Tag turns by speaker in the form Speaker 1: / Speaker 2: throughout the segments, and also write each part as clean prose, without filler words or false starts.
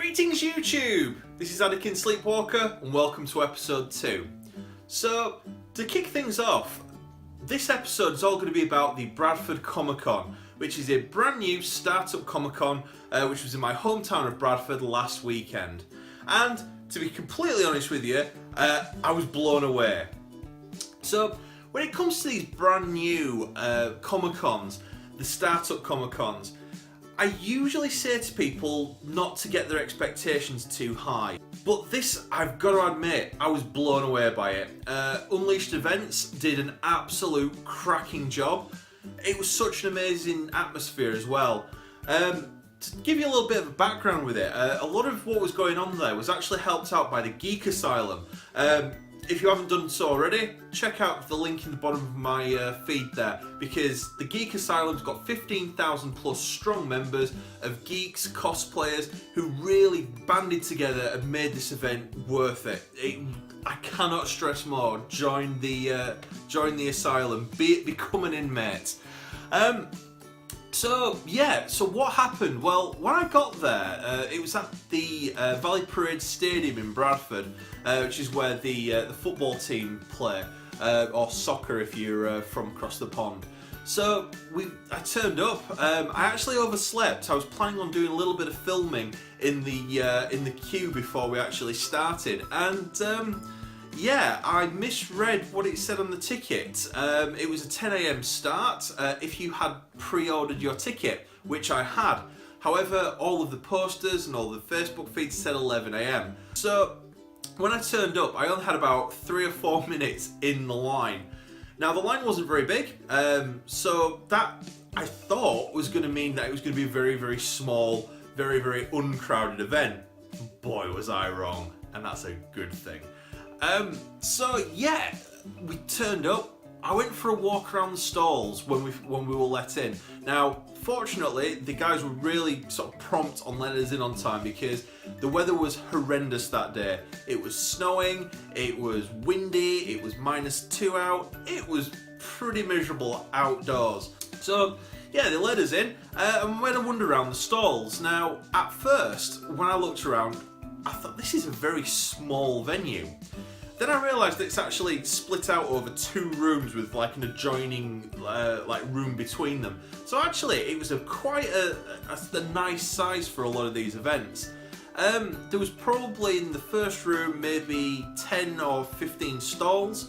Speaker 1: Greetings YouTube! This is Addykin Sleepwalker and welcome to episode 2. So, to kick things off, this episode is all going to be about the Bradford Comic Con, which is a brand new startup Comic Con which was in my hometown of Bradford last weekend. And to be completely honest with you, I was blown away. So, when it comes to these brand new Comic Cons, the startup Comic Cons, I usually say to people not to get their expectations too high. But this, I've got to admit, I was blown away by it. Unleashed Events did an absolute cracking job. It was such an amazing atmosphere as well. To give you a little bit of a background with it, a lot of what was going on there was actually helped out by the Geek Asylum. If you haven't done so already, check out the link in the bottom of my feed there, because the Geek Asylum's got 15,000 plus strong members of geeks, cosplayers, who really banded together and made this event worth it. I cannot stress more, join the asylum, become an inmate. So what happened? Well, when I got there, it was at the Valley Parade Stadium in Bradford, which is where the football team play, or soccer if you're from across the pond. So I turned up. I actually overslept. I was planning on doing a little bit of filming in the queue before we actually started, and yeah, I misread what it said on the ticket. It was a 10 AM start if you had pre-ordered your ticket, which I had. However, all of the posters and all the Facebook feeds said 11 AM. So when I turned up, I only had about 3 or 4 minutes in the line. Now the line wasn't very big, so that I thought was going to mean that it was going to be a very, very small, very, very uncrowded event. Boy, was I wrong, and that's a good thing. So yeah, we turned up. I went for a walk around the stalls when we were let in. Now, fortunately, the guys were really sort of prompt on letting us in on time, because the weather was horrendous that day. It was snowing, it was windy, it was -2 out. It was pretty miserable outdoors. So yeah, they let us in and we had a wander around the stalls. Now, at first, when I looked around, I thought this is a very small venue. Then I realised that it's actually split out over 2 rooms with like an adjoining room between them. So actually it was quite a nice size for a lot of these events. There was probably in the first room maybe 10 or 15 stalls,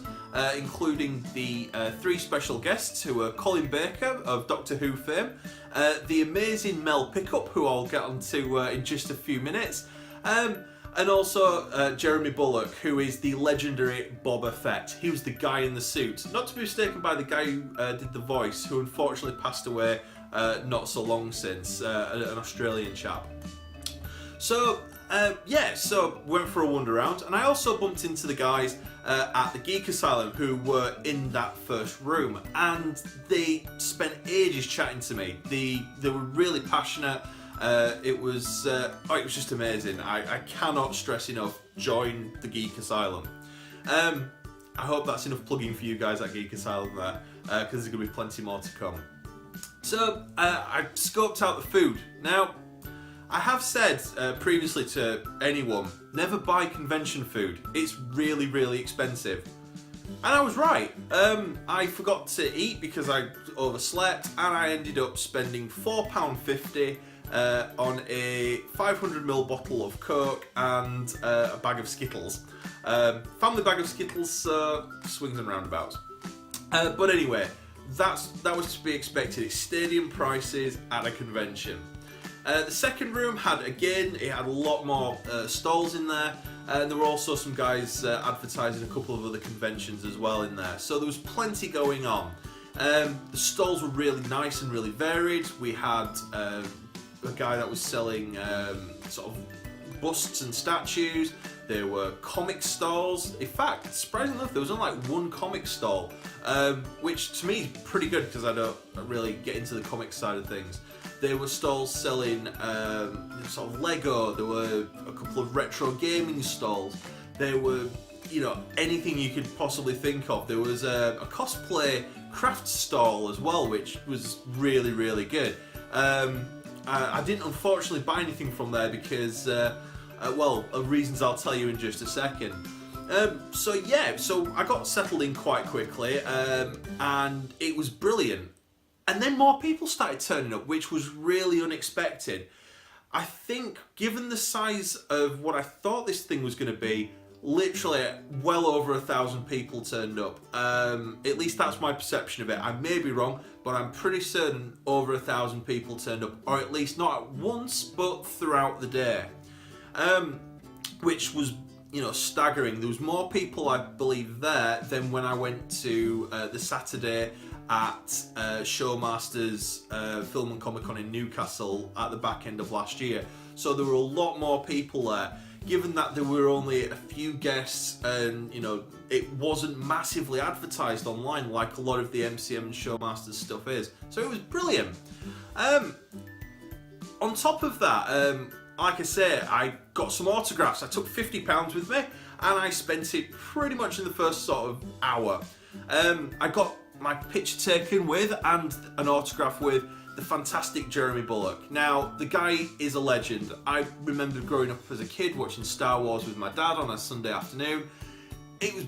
Speaker 1: including the 3 special guests, who were Colin Baker of Doctor Who fame, the amazing Mel Pickup, who I'll get onto in just a few minutes, and also Jeremy Bullock, who is the legendary Boba Fett. He was the guy in the suit, not to be mistaken by the guy who did the voice, who unfortunately passed away not so long since, an Australian chap. So yeah, so went for a wander around, and I also bumped into the guys at the Geek Asylum who were in that first room, and they spent ages chatting to me. They were really passionate. It was just amazing. I cannot stress enough, join the Geek Asylum. I hope that's enough plugging for you guys at Geek Asylum there, because there's going to be plenty more to come. So I scoped out the food. Now, I have said previously to anyone, never buy convention food. It's really, really expensive. And I was right. I forgot to eat because I overslept, and I ended up spending £4.50 on a 500ml bottle of Coke and a bag of Skittles. Family bag of Skittles, so swings and roundabouts. But anyway, that was to be expected. It's stadium prices at a convention. The second room had a lot more stalls in there, and there were also some guys advertising a couple of other conventions as well in there. So there was plenty going on. The stalls were really nice and really varied. We had a guy that was selling sort of busts and statues. There were comic stalls. In fact, surprisingly enough, there was only like 1 comic stall, which to me is pretty good because I don't really get into the comic side of things. There were stalls selling sort of Lego. There were a couple of retro gaming stalls. There were, anything you could possibly think of. There was a cosplay craft stall as well, which was really, really good. I didn't unfortunately buy anything from there because, well, of reasons I'll tell you in just a second. So I got settled in quite quickly, and it was brilliant. And then more people started turning up, which was really unexpected. I think, given the size of what I thought this thing was going to be, literally well over 1,000 people turned up. At least that's my perception of it. I may be wrong, but I'm pretty certain over 1,000 people turned up, or at least not at once, but throughout the day, which was, you know, staggering. There was more people, I believe, there than when I went to the Saturday at Showmasters Film and Comic Con in Newcastle at the back end of last year. So there were a lot more people there. Given that there were only a few guests and, you know, it wasn't massively advertised online like a lot of the MCM and Showmasters stuff is. So it was brilliant. On top of that, like I say, I got some autographs. I took £50 with me and I spent it pretty much in the first sort of hour. I got my picture taken with and an autograph with the fantastic Jeremy Bulloch. Now, the guy is a legend. I remember growing up as a kid watching Star Wars with my dad on a Sunday afternoon. It was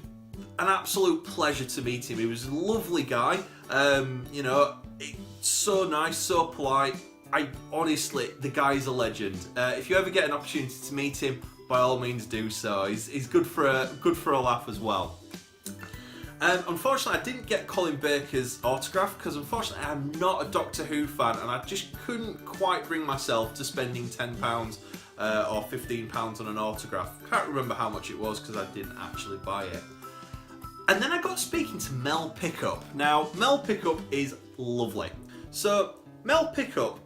Speaker 1: an absolute pleasure to meet him. He was a lovely guy. You know, so nice, so polite. Honestly, the guy's a legend. If you ever get an opportunity to meet him, by all means do so. He's good for a laugh as well. Unfortunately, I didn't get Colin Baker's autograph because unfortunately I'm not a Doctor Who fan and I just couldn't quite bring myself to spending £10 or £15 on an autograph. Can't remember how much it was because I didn't actually buy it. And then I got speaking to Mel Pickup. Now, Mel Pickup is lovely. So, Mel Pickup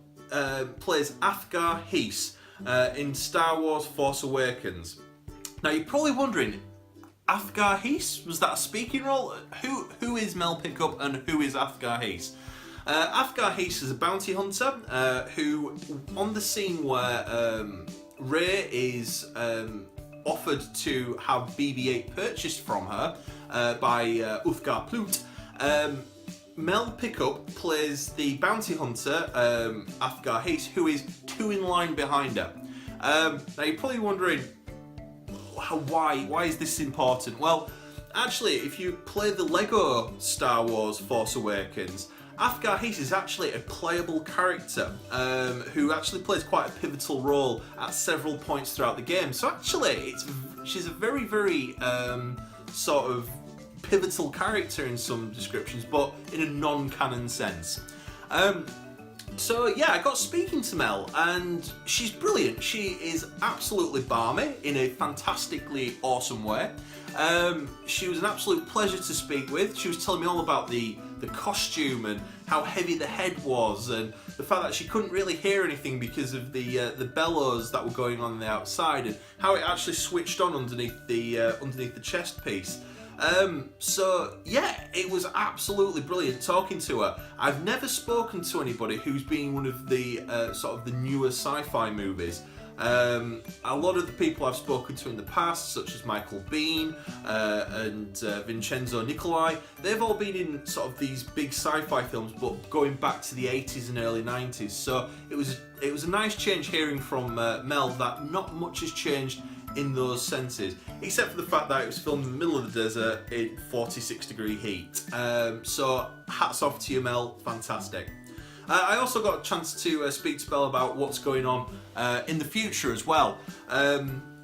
Speaker 1: plays Athgar Heese in Star Wars Force Awakens. Now, you're probably wondering, Athgar Heese, was that a speaking role? Who is Mel Pickup and who is Athgar Heese? Athgar Heese is a bounty hunter who, on the scene where Rey is offered to have BB-8 purchased from her by Uthgar Plut, Mel Pickup plays the bounty hunter, Athgar Heese, who is 2 in line behind her. Now you're probably wondering, why is this important? Well, actually, if you play the Lego Star Wars Force Awakens, Athgar Heese is actually a playable character who actually plays quite a pivotal role at several points throughout the game. So actually, she's a very, very sort of pivotal character in some descriptions, but in a non-canon sense. So yeah, I got speaking to Mel and she's brilliant. She is absolutely balmy in a fantastically awesome way. She was an absolute pleasure to speak with. She was telling me all about the costume and how heavy the head was and the fact that she couldn't really hear anything because of the bellows that were going on the outside and how it actually switched on underneath the chest piece. So yeah, it was absolutely brilliant talking to her. I've never spoken to anybody who's been one of the sort of the newer sci-fi movies. A lot of the people I've spoken to in the past, such as Michael Biehn and Vincenzo Nicolai, they've all been in sort of these big sci-fi films, but going back to the 80s and early 90s. So it was a nice change hearing from Mel that not much has changed in those senses, except for the fact that it was filmed in the middle of the desert in 46-degree heat. So hats off to you, Mel, fantastic. I also got a chance to speak to Mel about what's going on in the future as well.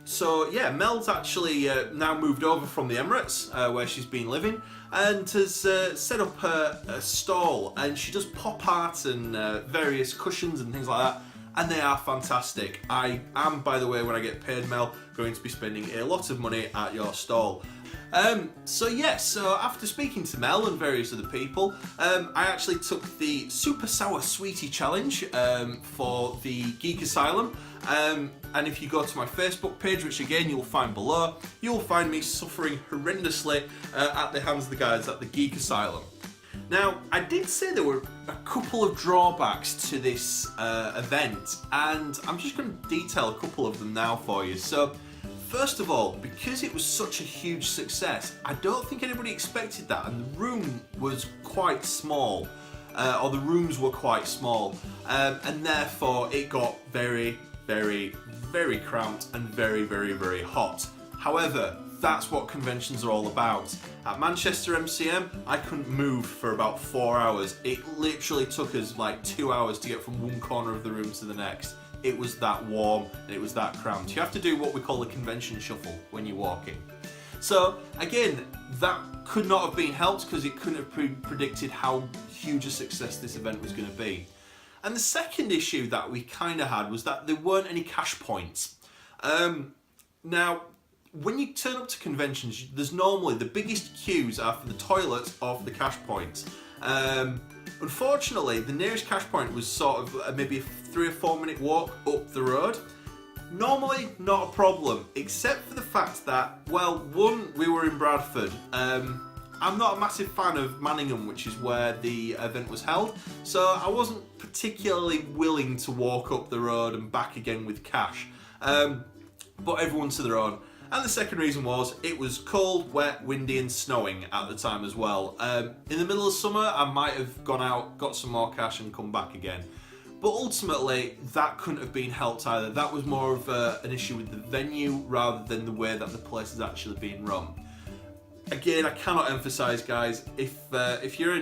Speaker 1: So yeah, Mel's actually now moved over from the Emirates, where she's been living, and has set up a stall, and she does pop art and various cushions and things like that. And they are fantastic. I am, by the way, when I get paid, Mel, going to be spending a lot of money at your stall. So after speaking to Mel and various other people, I actually took the Super Sour Sweetie Challenge for the Geek Asylum. And if you go to my Facebook page, which again you'll find below, you'll find me suffering horrendously at the hands of the guys at the Geek Asylum. Now, I did say there were a couple of drawbacks to this event, and I'm just going to detail a couple of them now for you. So, first of all, because it was such a huge success, I don't think anybody expected that, and the room was quite small. or the rooms were quite small, and therefore it got very, very, very cramped and very, very, very hot. However, that's what conventions are all about. At Manchester MCM, I couldn't move for about 4 hours. It literally took us like 2 hours to get from one corner of the room to the next. It was that warm and it was that cramped. You have to do what we call a convention shuffle when you're walking. So again, that could not have been helped because it couldn't have predicted how huge a success this event was going to be. And the second issue that we kind of had was that there weren't any cash points. Now, when you turn up to conventions, there's normally the biggest queues are for the toilets or for the cash points. Unfortunately, the nearest cash point was sort of maybe a 3 or 4 minute walk up the road. Normally, not a problem, except for the fact that, well, one, we were in Bradford. I'm not a massive fan of Manningham, which is where the event was held, so I wasn't particularly willing to walk up the road and back again with cash. But everyone to their own. And the second reason was it was cold, wet, windy and snowing at the time as well. In the middle of summer I might have gone out, got some more cash and come back again. But ultimately that couldn't have been helped either. That was more of an issue with the venue rather than the way that the place is actually being run. Again, I cannot emphasise, guys, if you're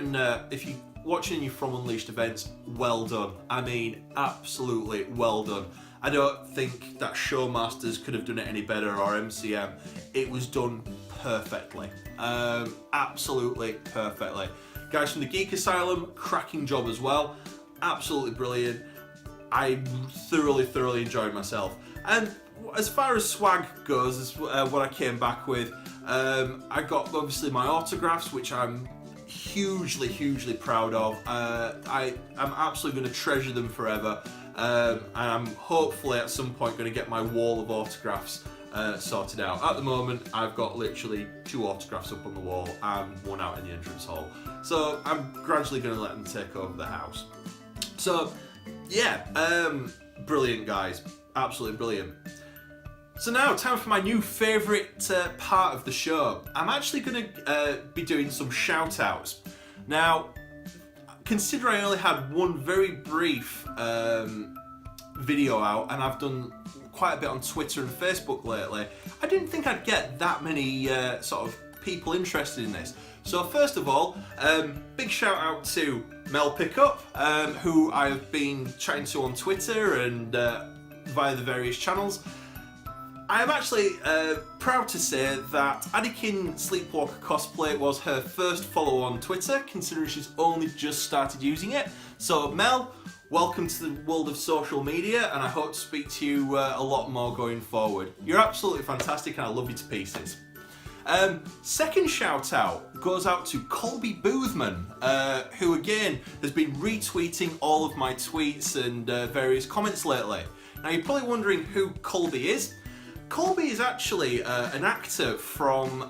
Speaker 1: watching and you're from Unleashed events, well done. I mean, absolutely well done. I don't think that Showmasters could have done it any better, or MCM. It was done perfectly. Absolutely perfectly. Guys from the Geek Asylum, cracking job as well. Absolutely brilliant. I thoroughly enjoyed myself. And as far as swag goes, is what I came back with. I got obviously my autographs, which I'm hugely proud of. I'm absolutely going to treasure them forever. And I'm hopefully at some point going to get my wall of autographs sorted out. At the moment, I've got literally 2 autographs up on the wall and 1 out in the entrance hall. So I'm gradually going to let them take over the house. So yeah, brilliant guys, absolutely brilliant. So now, time for my new favourite part of the show. I'm actually going to be doing some shout-outs. Now, consider I only had one very brief video out, and I've done quite a bit on Twitter and Facebook lately, I didn't think I'd get that many sort of people interested in this. So first of all, big shout out to Mel Pickup, who I've been chatting to on Twitter and via the various channels. I am actually proud to say that Addykin Sleepwalker Cosplay was her first follower on Twitter, considering she's only just started using it. So Mel, welcome to the world of social media, and I hope to speak to you a lot more going forward. You're absolutely fantastic and I love you to pieces. Second shout out goes out to Colby Boothman, who again has been retweeting all of my tweets and various comments lately. Now you're probably wondering who Colby is. Colby is actually an actor from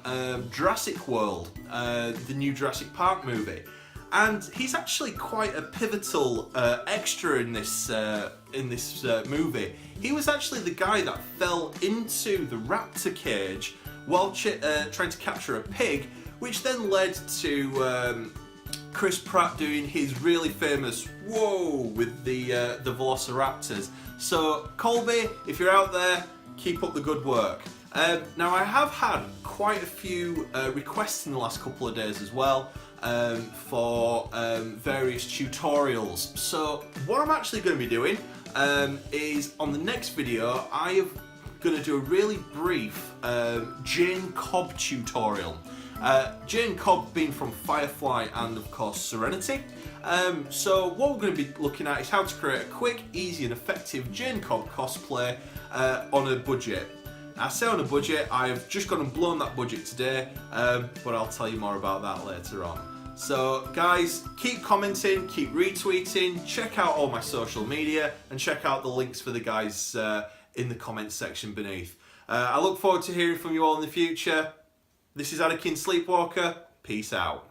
Speaker 1: Jurassic World, the new Jurassic Park movie, and he's actually quite a pivotal extra in this movie. He was actually the guy that fell into the raptor cage while trying to capture a pig, which then led to Chris Pratt doing his really famous "whoa" with the velociraptors. So Colby, if you're out there, keep up the good work. Now I have had quite a few requests in the last couple of days as well for various tutorials. So what I'm actually going to be doing is on the next video I am going to do a really brief Jane Cobb tutorial. Jane Cobb being from Firefly and of course Serenity. So what we're going to be looking at is how to create a quick, easy and effective Jane Cobb cosplay on a budget. I say on a budget, I've just gone and blown that budget today, but I'll tell you more about that later on. So guys, keep commenting, keep retweeting, check out all my social media and check out the links for the guys in the comments section beneath. I look forward to hearing from you all in the future. This is Addykin Sleepwalker, peace out.